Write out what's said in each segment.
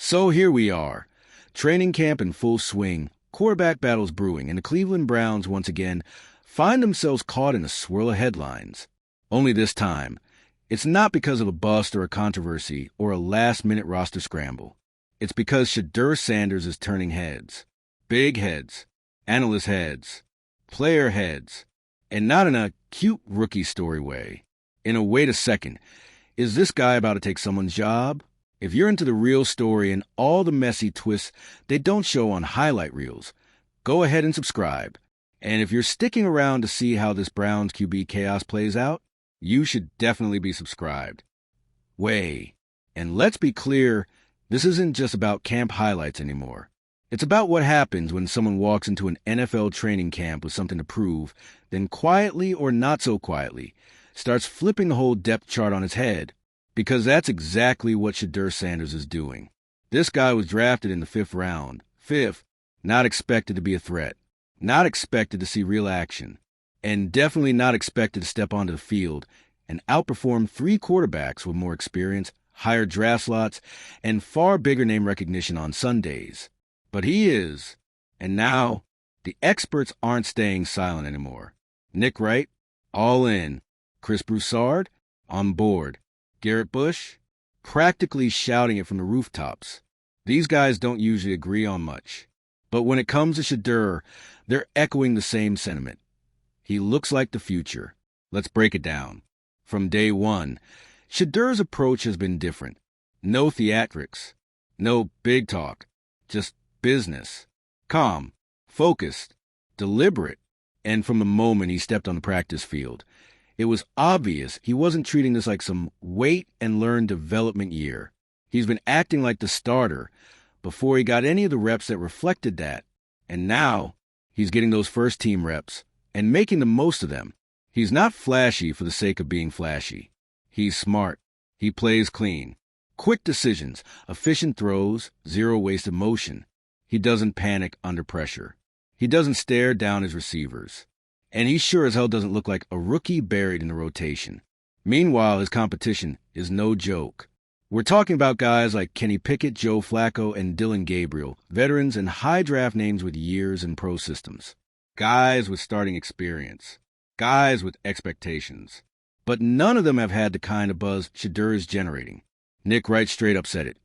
So here we are, training camp in full swing, quarterback battles brewing, and the Cleveland Browns once again find themselves caught in a swirl of headlines. Only this time, it's not because of a bust or a controversy or a last-minute roster scramble. It's because Shedeur Sanders is turning heads. Big heads, analyst heads, player heads, and not in a cute rookie story way. In a wait a second, is this guy about to take someone's job? If you're into the real story and all the messy twists they don't show on highlight reels, go ahead and subscribe. And if you're sticking around to see how this Browns QB chaos plays out, you should definitely be subscribed. And let's be clear, this isn't just about camp highlights anymore. It's about what happens when someone walks into an NFL training camp with something to prove, then quietly or not so quietly, starts flipping the whole depth chart on its head. Because that's exactly what Shedeur Sanders is doing. This guy was drafted in the 5th round. 5th, not expected to be a threat. Not expected to see real action. And definitely not expected to step onto the field and outperform 3 quarterbacks with more experience, higher draft slots, and far bigger name recognition on Sundays. But he is. And now, the experts aren't staying silent anymore. Nick Wright, all in. Chris Broussard, on board. Garrett Bush, practically shouting it from the rooftops. These guys don't usually agree on much. But when it comes to Shedeur, they're echoing the same sentiment. He looks like the future. Let's break it down. From day one, Shedeur's approach has been different. No theatrics. No big talk. Just business. Calm, focused, deliberate. And from the moment he stepped on the practice field, it was obvious he wasn't treating this like some wait-and-learn development year. He's been acting like the starter before he got any of the reps that reflected that. And now, he's getting those first-team reps and making the most of them. He's not flashy for the sake of being flashy. He's smart. He plays clean. Quick decisions, efficient throws, zero wasted motion. He doesn't panic under pressure. He doesn't stare down his receivers. And he sure as hell doesn't look like a rookie buried in the rotation. Meanwhile, his competition is no joke. We're talking about guys like Kenny Pickett, Joe Flacco, and Dillon Gabriel, veterans and high draft names with years in pro systems. Guys with starting experience. Guys with expectations. But none of them have had the kind of buzz Shedeur is generating. Nick Wright straight up said it.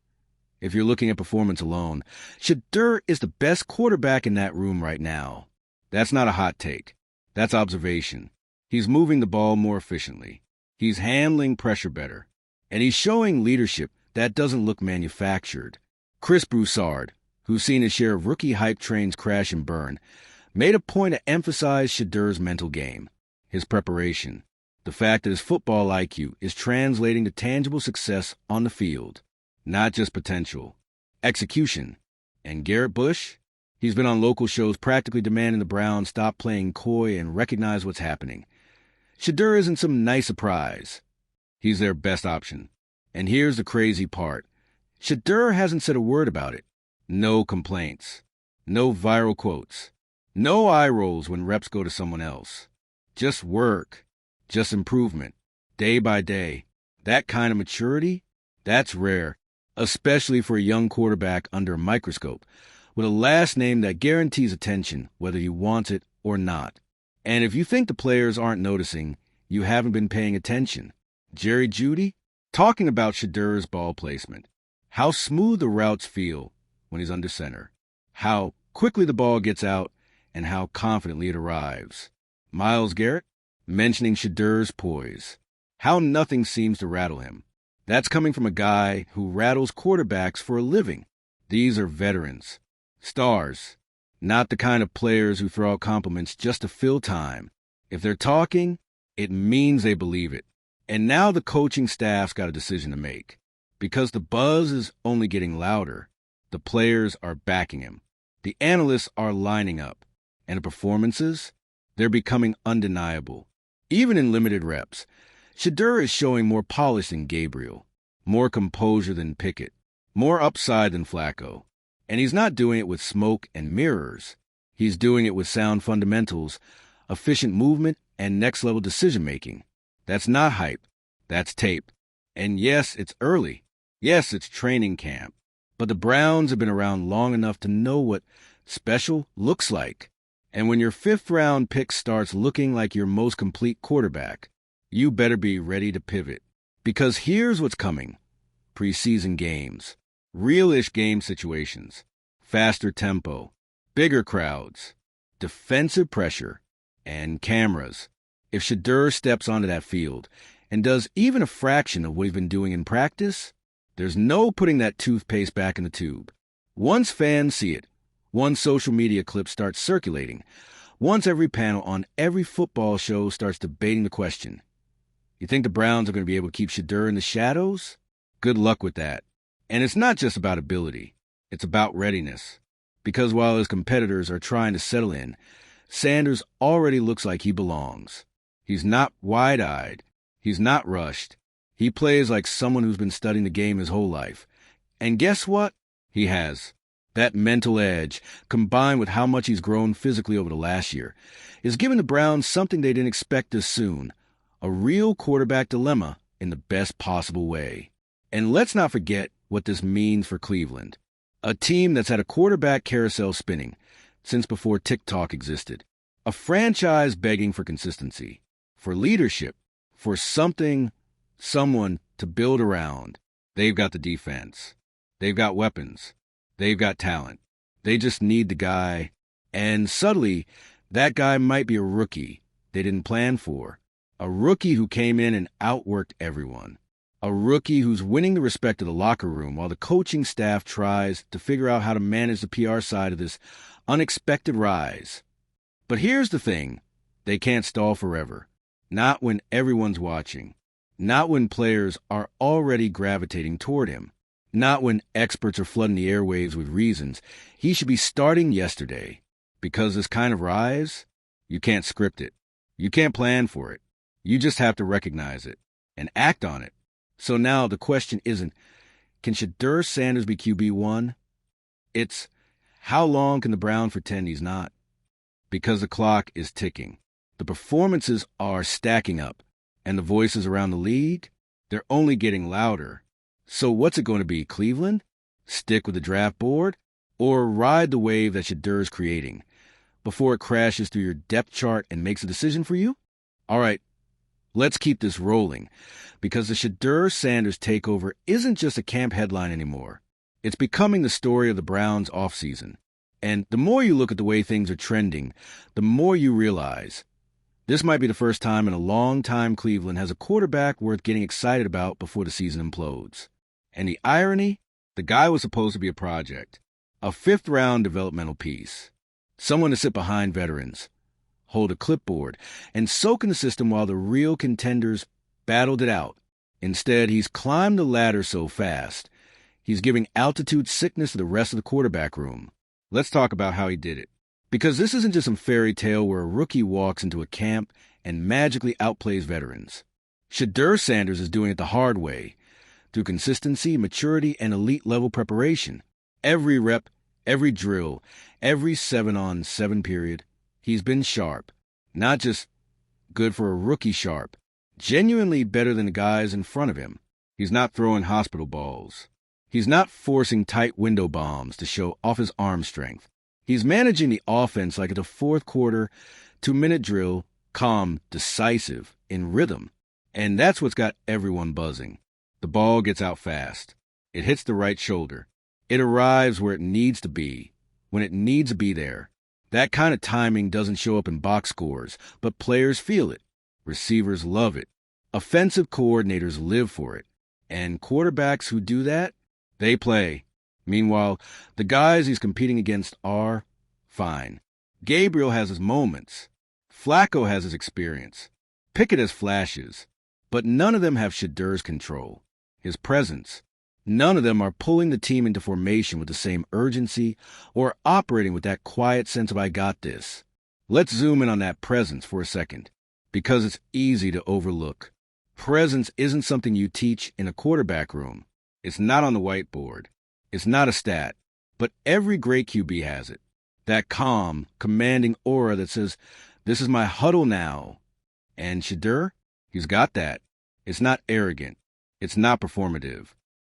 If you're looking at performance alone, Shedeur is the best quarterback in that room right now. That's not a hot take. That's observation. He's moving the ball more efficiently. He's handling pressure better. And he's showing leadership that doesn't look manufactured. Chris Broussard, who's seen his share of rookie hype trains crash and burn, made a point to emphasize Shedeur's mental game, his preparation, the fact that his football IQ is translating to tangible success on the field, not just potential. Execution. And Garrett Bush? He's been on local shows practically demanding the Browns stop playing coy and recognize what's happening. Shedeur isn't some nice surprise. He's their best option. And here's the crazy part. Shedeur hasn't said a word about it. No complaints. No viral quotes. No eye rolls when reps go to someone else. Just work. Just improvement. Day by day. That kind of maturity? That's rare, especially for a young quarterback under a microscope, with a last name that guarantees attention, whether he wants it or not. And if you think the players aren't noticing, you haven't been paying attention. Jerry Jeudy, talking about Shedeur's ball placement. How smooth the routes feel when he's under center. How quickly the ball gets out and how confidently it arrives. Myles Garrett, mentioning Shedeur's poise. How nothing seems to rattle him. That's coming from a guy who rattles quarterbacks for a living. These are veterans. Stars, not the kind of players who throw out compliments just to fill time. If they're talking, it means they believe it. And now the coaching staff's got a decision to make. Because the buzz is only getting louder, the players are backing him. The analysts are lining up. And the performances, they're becoming undeniable. Even in limited reps, Shedeur is showing more polish than Gabriel, more composure than Pickett, more upside than Flacco. And he's not doing it with smoke and mirrors. He's doing it with sound fundamentals, efficient movement, and next-level decision-making. That's not hype. That's tape. And yes, it's early. Yes, it's training camp. But the Browns have been around long enough to know what special looks like. And when your fifth-round pick starts looking like your most complete quarterback, you better be ready to pivot. Because here's what's coming. Preseason games, real-ish game situations, faster tempo, bigger crowds, defensive pressure, and cameras. If Shedeur steps onto that field and does even a fraction of what he's been doing in practice, there's no putting that toothpaste back in the tube. Once fans see it, once social media clips start circulating, once every panel on every football show starts debating the question, you think the Browns are going to be able to keep Shedeur in the shadows? Good luck with that. And it's not just about ability. It's about readiness. Because while his competitors are trying to settle in, Sanders already looks like he belongs. He's not wide-eyed. He's not rushed. He plays like someone who's been studying the game his whole life. And guess what? He has. That mental edge, combined with how much he's grown physically over the last year, is giving the Browns something they didn't expect this soon. A real quarterback dilemma in the best possible way. And let's not forget what this means for Cleveland. A team that's had a quarterback carousel spinning since before TikTok existed. A franchise begging for consistency, for leadership, for someone to build around. They've got the defense. They've got weapons. They've got talent. They just need the guy. And subtly, that guy might be a rookie they didn't plan for. A rookie who came in and outworked everyone. A rookie who's winning the respect of the locker room while the coaching staff tries to figure out how to manage the PR side of this unexpected rise. But here's the thing. They can't stall forever. Not when everyone's watching. Not when players are already gravitating toward him. Not when experts are flooding the airwaves with reasons he should be starting yesterday. Because this kind of rise, you can't script it. You can't plan for it. You just have to recognize it and act on it. So now the question isn't, can Shedeur Sanders be QB1? It's, how long can the Browns pretend he's not? Because the clock is ticking. The performances are stacking up, and the voices around the league, they're only getting louder. So what's it going to be, Cleveland? Stick with the draft board? Or ride the wave that Shedeur's creating before it crashes through your depth chart and makes a decision for you? All right. Let's keep this rolling, because the Shedeur Sanders takeover isn't just a camp headline anymore. It's becoming the story of the Browns' offseason. And the more you look at the way things are trending, the more you realize this might be the first time in a long time Cleveland has a quarterback worth getting excited about before the season implodes. And the irony? The guy was supposed to be a project, a fifth-round developmental piece, someone to sit behind veterans, hold a clipboard, and soak in the system while the real contenders battled it out. Instead, he's climbed the ladder so fast, he's giving altitude sickness to the rest of the quarterback room. Let's talk about how he did it. Because this isn't just some fairy tale where a rookie walks into a camp and magically outplays veterans. Shedeur Sanders is doing it the hard way, through consistency, maturity, and elite-level preparation. Every rep, every drill, every 7-on-7 period, he's been sharp. Not just good for a rookie sharp. Genuinely better than the guys in front of him. He's not throwing hospital balls. He's not forcing tight window bombs to show off his arm strength. He's managing the offense like at a fourth quarter, 2-minute drill, calm, decisive, in rhythm. And that's what's got everyone buzzing. The ball gets out fast. It hits the right shoulder. It arrives where it needs to be, when it needs to be there. That kind of timing doesn't show up in box scores, but players feel it. Receivers love it. Offensive coordinators live for it. And quarterbacks who do that, they play. Meanwhile, the guys he's competing against are fine. Gabriel has his moments. Flacco has his experience. Pickett has flashes. But none of them have Shedeur's control, his presence. None of them are pulling the team into formation with the same urgency or operating with that quiet sense of I got this. Let's zoom in on that presence for a second, because it's easy to overlook. Presence isn't something you teach in a quarterback room. It's not on the whiteboard. It's not a stat. But every great QB has it. That calm, commanding aura that says, this is my huddle now. And Shedeur, he's got that. It's not arrogant. It's not performative.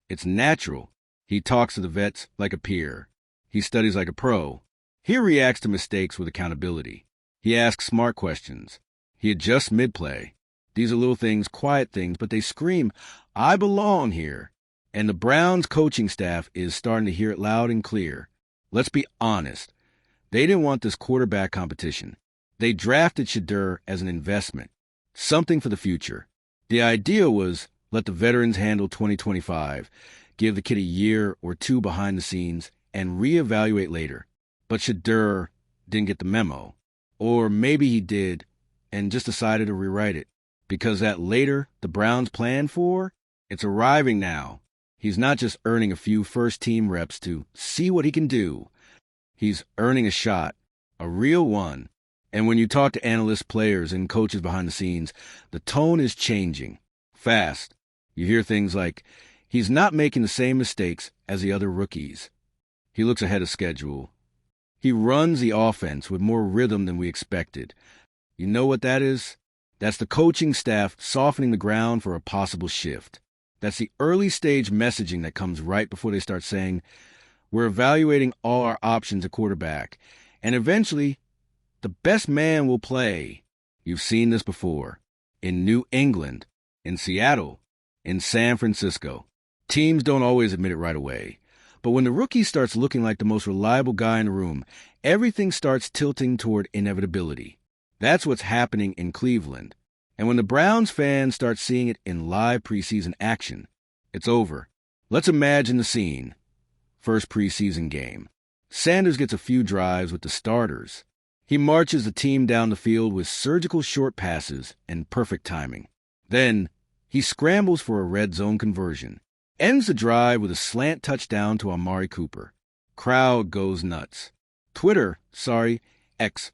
It's natural. He talks to the vets like a peer. He studies like a pro. He reacts to mistakes with accountability. He asks smart questions. He adjusts mid-play. These are little things, quiet things, but they scream, "I belong here." And the Browns coaching staff is starting to hear it loud and clear. Let's be honest. They didn't want this quarterback competition. They drafted Shedeur as an investment, something for the future. The idea was let the veterans handle 2025, give the kid a year or two behind the scenes, and reevaluate later. But Shedeur didn't get the memo. Or maybe he did and just decided to rewrite it. Because that later the Browns planned for, it's arriving now. He's not just earning a few first-team reps to see what he can do. He's earning a shot, a real one. And when you talk to analysts, players, and coaches behind the scenes, the tone is changing. Fast. You hear things like, he's not making the same mistakes as the other rookies. He looks ahead of schedule. He runs the offense with more rhythm than we expected. You know what that is? That's the coaching staff softening the ground for a possible shift. That's the early stage messaging that comes right before they start saying, we're evaluating all our options at quarterback, and eventually, the best man will play. You've seen this before. In New England, in Seattle, in San Francisco. Teams don't always admit it right away. But when the rookie starts looking like the most reliable guy in the room, everything starts tilting toward inevitability. That's what's happening in Cleveland. And when the Browns fans start seeing it in live preseason action, it's over. Let's imagine the scene. First preseason game. Sanders gets a few drives with the starters. He marches the team down the field with surgical short passes and perfect timing. Then, he scrambles for a red zone conversion. Ends the drive with a slant touchdown to Amari Cooper. Crowd goes nuts. X,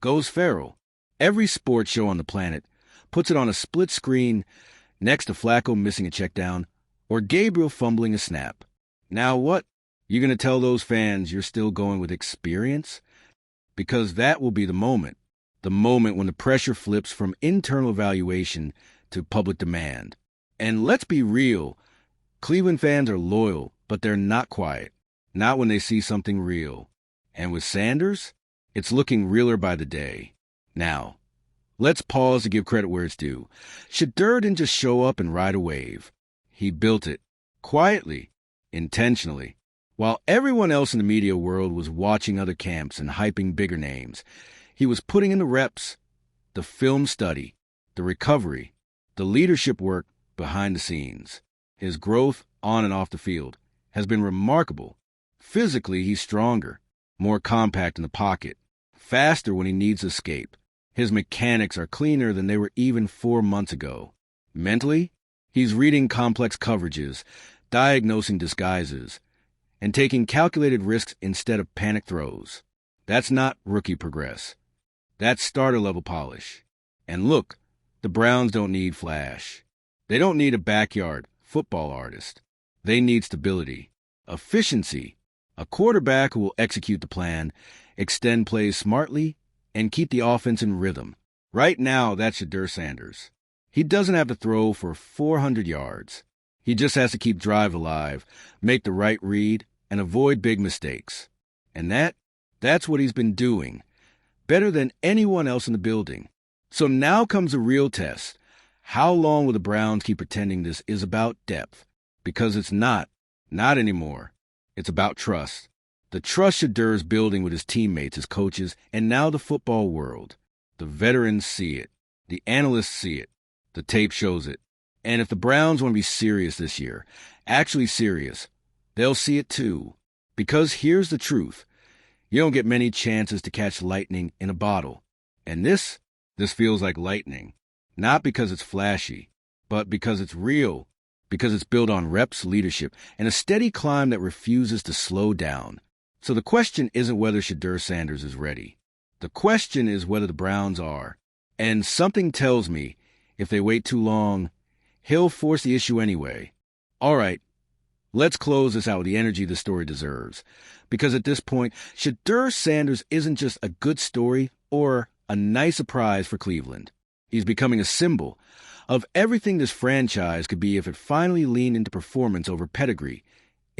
goes feral. Every sports show on the planet puts it on a split screen next to Flacco missing a check down or Gabriel fumbling a snap. Now what? You're going to tell those fans you're still going with experience? Because that will be the moment when the pressure flips from internal evaluation to public demand. And let's be real, Cleveland fans are loyal, but they're not quiet. Not when they see something real. And with Sanders, it's looking realer by the day. Now, let's pause to give credit where it's due. Shedeur didn't just show up and ride a wave. He built it. Quietly. Intentionally. While everyone else in the media world was watching other camps and hyping bigger names, he was putting in the reps, the film study, the recovery, the leadership work behind the scenes. His growth on and off the field has been remarkable. Physically, he's stronger, more compact in the pocket, faster when he needs to escape. His mechanics are cleaner than they were even 4 months ago. Mentally, he's reading complex coverages, diagnosing disguises, and taking calculated risks instead of panic throws. That's not rookie progress. That's starter-level polish. And look, the Browns don't need flash. They don't need a backyard football artist. They need stability, efficiency, a quarterback who will execute the plan, extend plays smartly, and keep the offense in rhythm. Right now, that's Shedeur Sanders. He doesn't have to throw for 400 yards. He just has to keep drive alive, make the right read, and avoid big mistakes. And that's what he's been doing, better than anyone else in the building. So now comes the real test. How long will the Browns keep pretending this is about depth? Because it's not anymore. It's about trust. The trust Shedeur is building with his teammates, his coaches, and now the football world. The veterans see it. The analysts see it. The tape shows it. And if the Browns want to be serious this year, actually serious, they'll see it too. Because here's the truth. You don't get many chances to catch lightning in a bottle. And this feels like lightning. Not because it's flashy, but because it's real. Because it's built on reps, leadership, and a steady climb that refuses to slow down. So the question isn't whether Shedeur Sanders is ready. The question is whether the Browns are. And something tells me, if they wait too long, he'll force the issue anyway. All right, let's close this out with the energy the story deserves. Because at this point, Shedeur Sanders isn't just a good story or a nice surprise for Cleveland. He's becoming a symbol of everything this franchise could be if it finally leaned into performance over pedigree,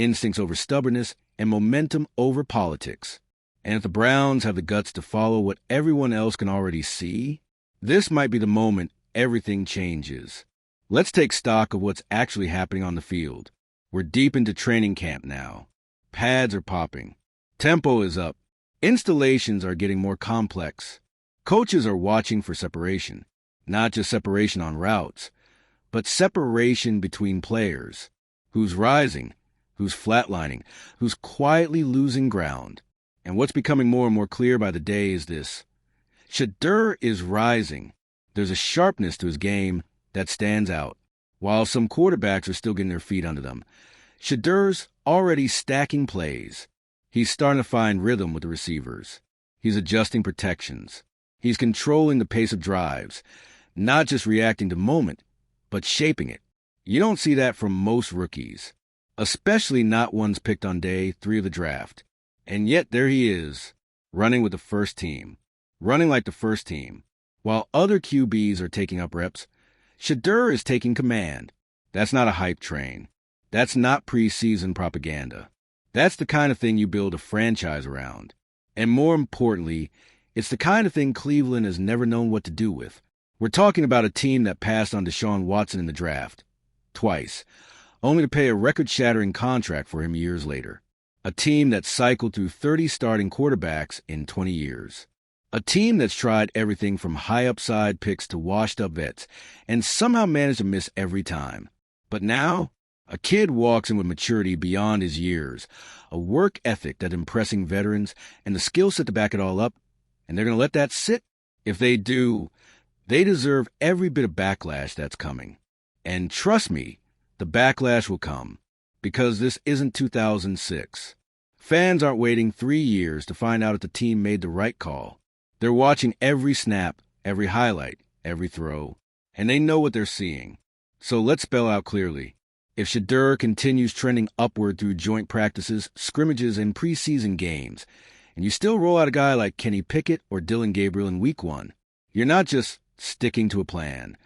instincts over stubbornness, and momentum over politics. And if the Browns have the guts to follow what everyone else can already see, this might be the moment everything changes. Let's take stock of what's actually happening on the field. We're deep into training camp now. Pads are popping. Tempo is up. Installations are getting more complex. Coaches are watching for separation. Not just separation on routes, but separation between players. Who's rising? Who's flatlining? Who's quietly losing ground? And what's becoming more and more clear by the day is this. Shedeur is rising. There's a sharpness to his game that stands out. While some quarterbacks are still getting their feet under them, Shedeur's already stacking plays. He's starting to find rhythm with the receivers. He's adjusting protections. He's controlling the pace of drives, not just reacting to moment, but shaping it. You don't see that from most rookies, especially not ones picked on day 3 of the draft. And yet there he is, running with the first team, running like the first team. While other QBs are taking up reps, Shedeur is taking command. That's not a hype train. That's not preseason propaganda. That's the kind of thing you build a franchise around. And more importantly, it's the kind of thing Cleveland has never known what to do with. We're talking about a team that passed on Deshaun Watson in the draft, twice, only to pay a record-shattering contract for him years later. A team that cycled through 30 starting quarterbacks in 20 years. A team that's tried everything from high-upside picks to washed-up vets, and somehow managed to miss every time. But now, a kid walks in with maturity beyond his years, a work ethic that's impressing veterans, and the skill set to back it all up, and they're going to let that sit? If they do, they deserve every bit of backlash that's coming. And trust me, the backlash will come, because this isn't 2006. Fans aren't waiting 3 years to find out if the team made the right call. They're watching every snap, every highlight, every throw, and they know what they're seeing. So let's spell out clearly. If Shedeur continues trending upward through joint practices, scrimmages, and preseason games, and you still roll out a guy like Kenny Pickett or Dillon Gabriel in week 1, you're not just sticking to a plan.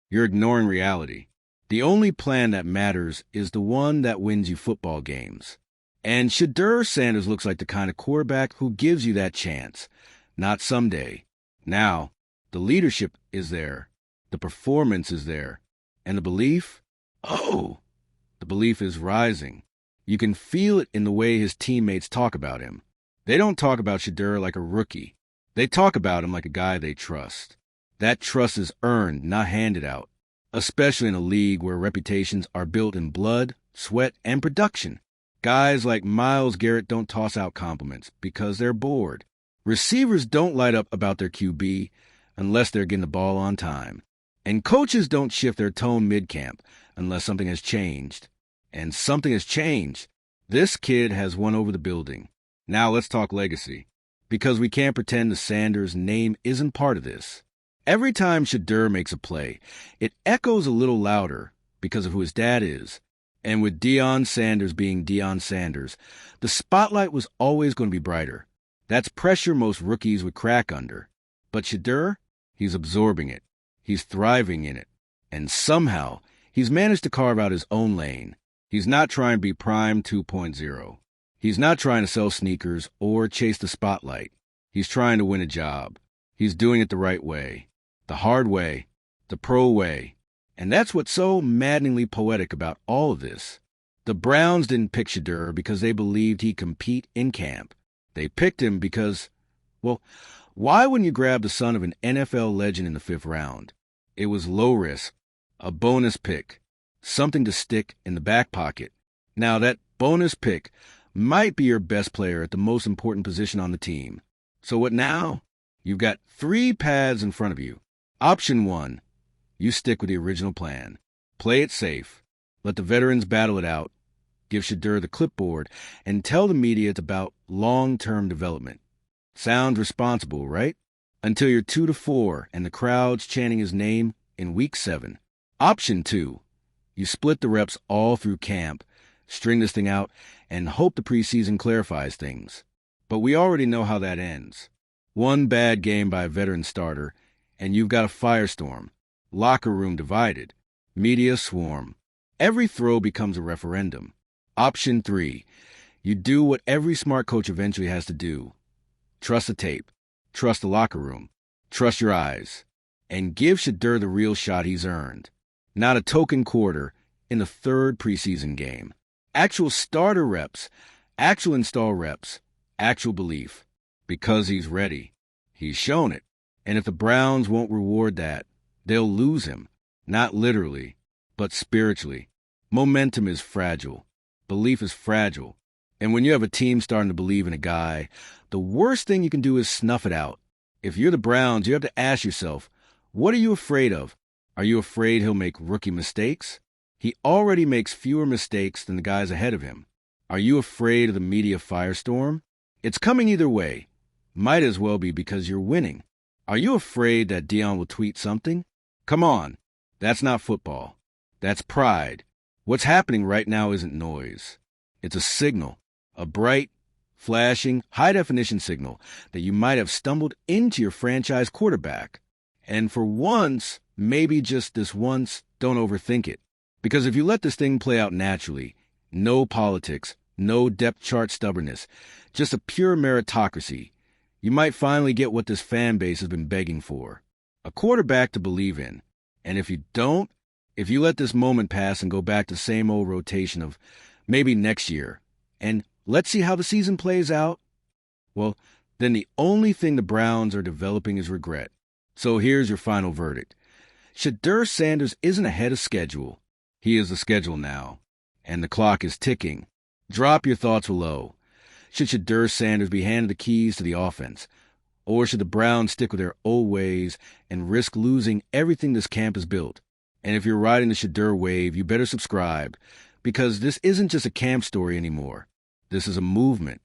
You're ignoring reality. The only plan that matters is the one that wins you football games. And Shedeur Sanders looks like the kind of quarterback who gives you that chance. Not someday. Now, the leadership is there. The performance is there. And the belief? Oh, the belief is rising. You can feel it in the way his teammates talk about him. They don't talk about Shedeur like a rookie. They talk about him like a guy they trust. That trust is earned, not handed out, especially in a league where reputations are built in blood, sweat, and production. Guys like Myles Garrett don't toss out compliments because they're bored. Receivers don't light up about their QB unless they're getting the ball on time. And coaches don't shift their tone mid-camp unless something has changed. And something has changed. This kid has won over the building. Now let's talk legacy, because we can't pretend the Sanders name isn't part of this. Every time Shedeur makes a play, it echoes a little louder because of who his dad is. And with Deion Sanders being Deion Sanders, the spotlight was always going to be brighter. That's pressure most rookies would crack under. But Shedeur, he's absorbing it. He's thriving in it. And somehow, he's managed to carve out his own lane. He's not trying to be Prime 2.0. He's not trying to sell sneakers or chase the spotlight. He's trying to win a job. He's doing it the right way. The hard way. The pro way. And that's what's so maddeningly poetic about all of this. The Browns didn't pick Shedeur because they believed he'd compete in camp. They picked him because, well, why wouldn't you grab the son of an NFL legend in the 5th round? It was low risk, a bonus pick, something to stick in the back pocket. Now, that bonus pick might be your best player at the most important position on the team. So what now? You've got 3 paths in front of you. Option 1, you stick with the original plan. Play it safe. Let the veterans battle it out. Give Shedeur the clipboard and tell the media it's about long-term development. Sounds responsible, right? Until you're 2-4 and the crowd's chanting his name in week 7. Option 2, you split the reps all through camp, string this thing out, and hope the preseason clarifies things. But we already know how that ends. One bad game by a veteran starter, and you've got a firestorm. Locker room divided. Media swarm. Every throw becomes a referendum. Option 3. You do what every smart coach eventually has to do. Trust the tape. Trust the locker room. Trust your eyes. And give Shedeur the real shot he's earned. Not a token quarter in the third preseason game. Actual starter reps. Actual install reps. Actual belief. Because he's ready. He's shown it. And if the Browns won't reward that, they'll lose him. Not literally, but spiritually. Momentum is fragile. Belief is fragile. And when you have a team starting to believe in a guy, the worst thing you can do is snuff it out. If you're the Browns, you have to ask yourself, what are you afraid of? Are you afraid he'll make rookie mistakes? He already makes fewer mistakes than the guys ahead of him. Are you afraid of the media firestorm? It's coming either way. Might as well be because you're winning. Are you afraid that Didnt will tweet something? Come on. That's not football. That's pride. What's happening right now isn't noise. It's a signal. A bright, flashing, high-definition signal that you might have stumbled into your franchise quarterback. And for once, maybe just this once, don't overthink it. Because if you let this thing play out naturally, no politics, no depth chart stubbornness, just a pure meritocracy, you might finally get what this fan base has been begging for. A quarterback to believe in. And if you don't, if you let this moment pass and go back to the same old rotation of maybe next year, and let's see how the season plays out, well, then the only thing the Browns are developing is regret. So here's your final verdict. Shedeur Sanders isn't ahead of schedule. He is the schedule now, and the clock is ticking. Drop your thoughts below. Should Shedeur Sanders be handed the keys to the offense? Or should the Browns stick with their old ways and risk losing everything this camp has built? And if you're riding the Shedeur wave, you better subscribe, because this isn't just a camp story anymore. This is a movement.